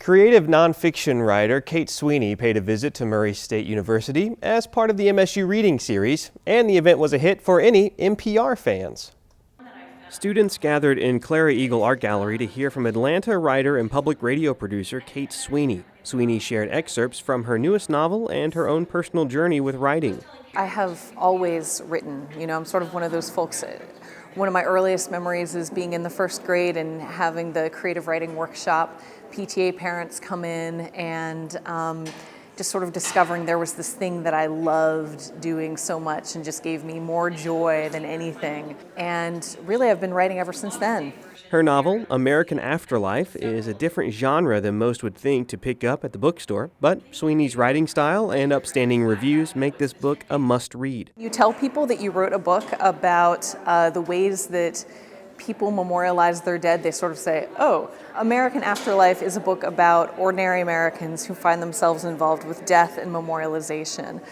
Creative nonfiction writer Kate Sweeney paid a visit to Murray State University as part of the MSU Reading Series, and the event was a hit for any NPR fans. Students gathered in Clara Eagle Art Gallery to hear from Atlanta writer and public radio producer Kate Sweeney. Sweeney shared excerpts from her newest novel and her own personal journey with writing. I have always written. I'm sort of one of those folks. One of my earliest memories is being in the first grade and having the creative writing workshop. PTA parents come in and just sort of discovering there was this thing that I loved doing so much and just gave me more joy than anything. And really, I've been writing ever since then. Her novel, American Afterlife, is a different genre than most would think to pick up at the bookstore, but Sweeney's writing style and upstanding reviews make this book a must-read. You tell people that you wrote a book about the ways that people memorialize their dead, they sort of say, oh, American Afterlife is a book about ordinary Americans who find themselves involved with death and memorialization.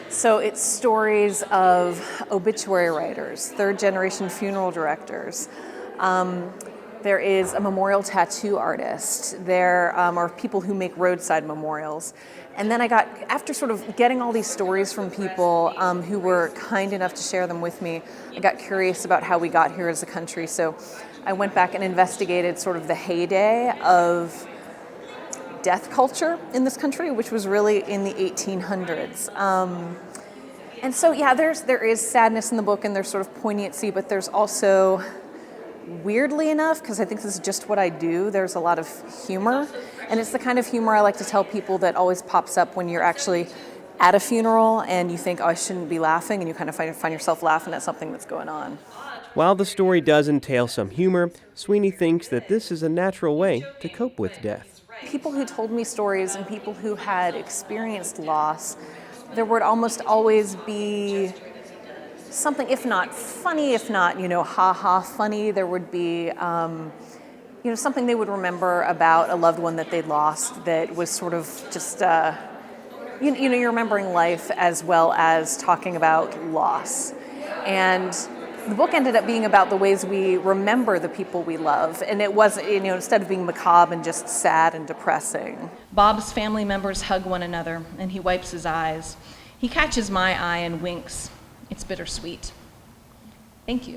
So it's stories of obituary writers, third-generation funeral directors. There is a memorial tattoo artist. There are people who make roadside memorials. And then after sort of getting all these stories from people who were kind enough to share them with me, I got curious about how we got here as a country. So I went back and investigated sort of the heyday of death culture in this country, which was really in the 1800s. And so, yeah, there is sadness in the book and there's sort of poignancy, but there's also, weirdly enough, because I think this is just what I do, there's a lot of humor. And it's the kind of humor I like to tell people that always pops up when you're actually at a funeral and you think, oh, I shouldn't be laughing, and you kind of find yourself laughing at something that's going on. While the story does entail some humor, Sweeney thinks that this is a natural way to cope with death. People who told me stories and people who had experienced loss, there would almost always be something, if not funny, if not, ha-ha funny, there would be, something they would remember about a loved one that they'd lost that was sort of just, you're remembering life as well as talking about loss. And the book ended up being about the ways we remember the people we love. And it was, instead of being macabre and just sad and depressing. Bob's family members hug one another, and he wipes his eyes. He catches my eye and winks. It's bittersweet. Thank you.